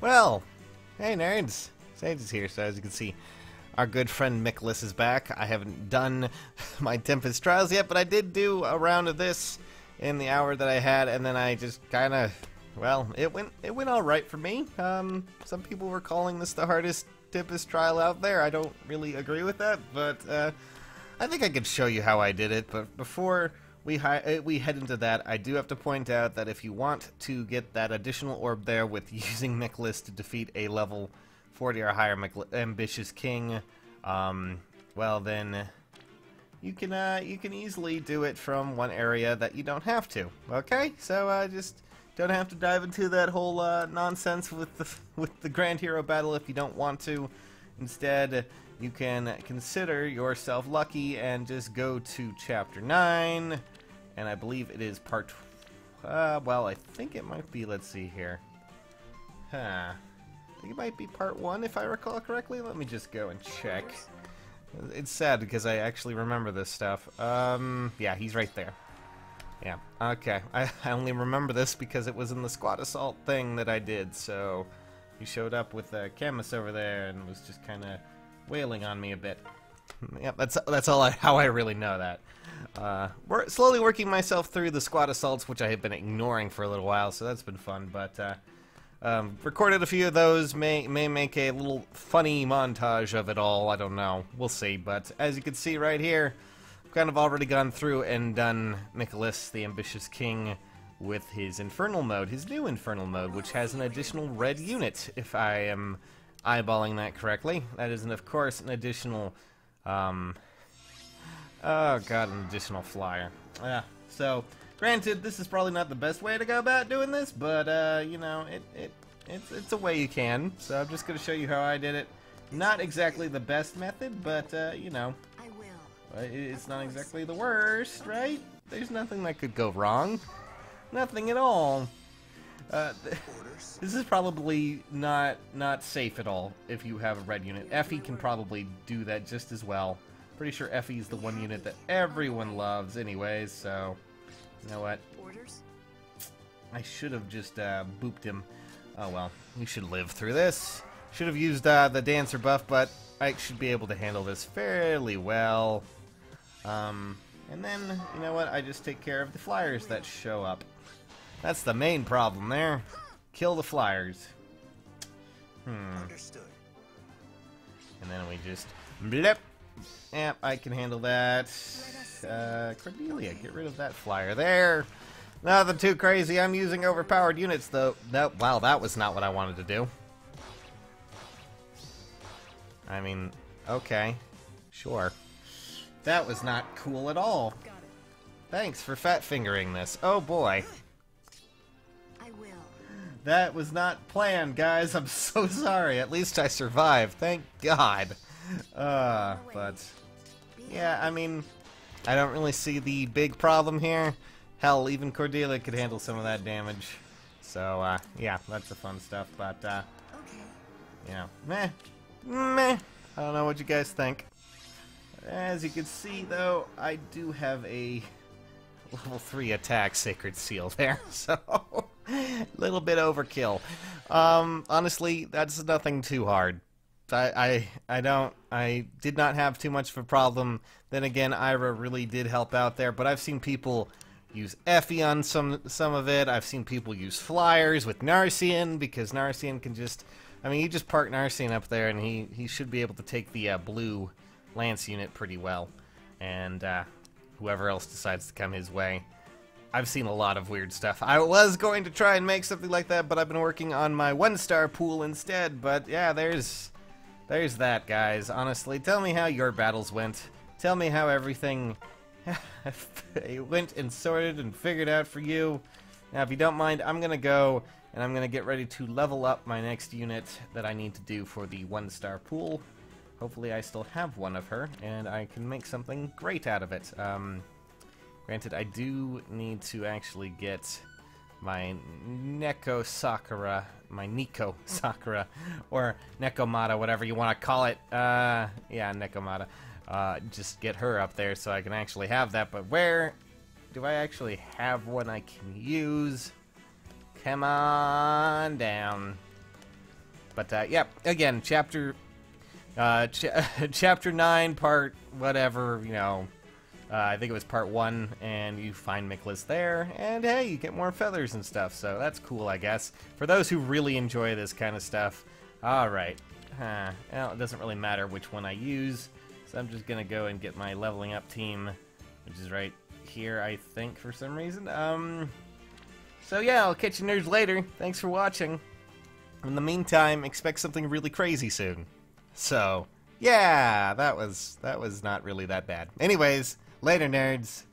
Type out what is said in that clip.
Well, hey nerds, Sage is here, so as you can see, our good friend Michalis is back. I haven't done my Tempest Trials yet, but I did do a round of this in the hour that I had, and then I just kind of, well, it went all right for me. Some people were calling this the hardest Tempest Trial out there. I don't really agree with that, but I think I could show you how I did it. But before we head into that, I do have to point out that if you want to get that additional orb there with using Michalis to defeat a level 40 or higher ambitious king, well then you can easily do it from one area that you don't have to. Okay, so just don't have to dive into that whole nonsense with the Grand Hero battle if you don't want to. Instead, you can consider yourself lucky and just go to Chapter 9, and I believe it is part... well, I think it might be, let's see here. I think it might be part 1, if I recall correctly. Let me just go and check. It's sad, because I actually remember this stuff. Yeah, he's right there. Yeah, okay. I only remember this because it was in the squad assault thing that I did, so... He showed up with Camus over there and was just kind of wailing on me a bit. Yep, that's all how I really know that. We're slowly working myself through the squad assaults, which I have been ignoring for a little while, so that's been fun. But recorded a few of those. May make a little funny montage of it all. I don't know. We'll see. But as you can see right here, I've kind of already gone through and done Michalis, the Ambitious King, with his Infernal mode, his new Infernal mode, which has an additional red unit, if I am eyeballing that correctly. That is, of course, an additional, oh god, an additional flyer. Yeah, so, granted, this is probably not the best way to go about doing this, but, you know, it's a way you can, so I'm just going to show you how I did it. Not exactly the best method, but, you know, it's not exactly the worst, right? There's nothing that could go wrong. Nothing at all. This is probably not safe at all if you have a red unit. Effie can probably do that just as well. Pretty sure Effie is the one unit that everyone loves anyways, so... You know what? I should have just booped him. Oh well, we should live through this. Should have used the Dancer buff, but I should be able to handle this fairly well. And then, you know what? I just take care of the flyers that show up. That's the main problem there. Kill the flyers. Understood. And then we just... Blip. Yep, I can handle that. Cordelia, get rid of that flyer there. Nothing too crazy. I'm using overpowered units, though. Wow, that was not what I wanted to do. I mean, okay. Sure. That was not cool at all. Thanks for fat fingering this. Oh boy. That was not planned, guys. I'm so sorry. At least I survived. Thank God. But... Yeah, I mean... I don't really see the big problem here. Hell, even Cordelia could handle some of that damage. So, yeah, that's the fun stuff. But, you know, meh. I don't know what you guys think. As you can see, though, I do have a level 3 attack Sacred Seal there, so a little bit overkill. Honestly, that's nothing too hard. I did not have too much of a problem. Then again, Ira really did help out there, but I've seen people use Effie on some of it. I've seen people use flyers with Narcian, because Narcian can just... I mean, you just park Narcian up there, and he should be able to take the blue Lance unit pretty well. And whoever else decides to come his way. I've seen a lot of weird stuff. I was going to try and make something like that, but I've been working on my 1-star pool instead. But yeah, there's that, guys. Honestly, tell me how your battles went. Tell me how everything went and sorted and figured out for you. Now, if you don't mind, I'm going to go and I'm going to get ready to level up my next unit that I need to do for the 1-star pool. Hopefully I still have one of her, and I can make something great out of it. Granted, I do need to actually get my Neko Sakura, or Nekomata, whatever you want to call it. Yeah, Nekomata. Just get her up there so I can actually have that. But where do I actually have one I can use? Come on down. But, yeah, again, chapter 9, part whatever, you know, I think it was part 1, and you find Michalis there, and hey, you get more feathers and stuff, so that's cool, I guess. For those who really enjoy this kind of stuff. Alright. Well, it doesn't really matter which one I use, so I'm just gonna go and get my leveling up team, which is right here, I think, for some reason. So yeah, I'll catch you nerds later. Thanks for watching. In the meantime, expect something really crazy soon. So, yeah, that was not really that bad. Anyways, later, nerds.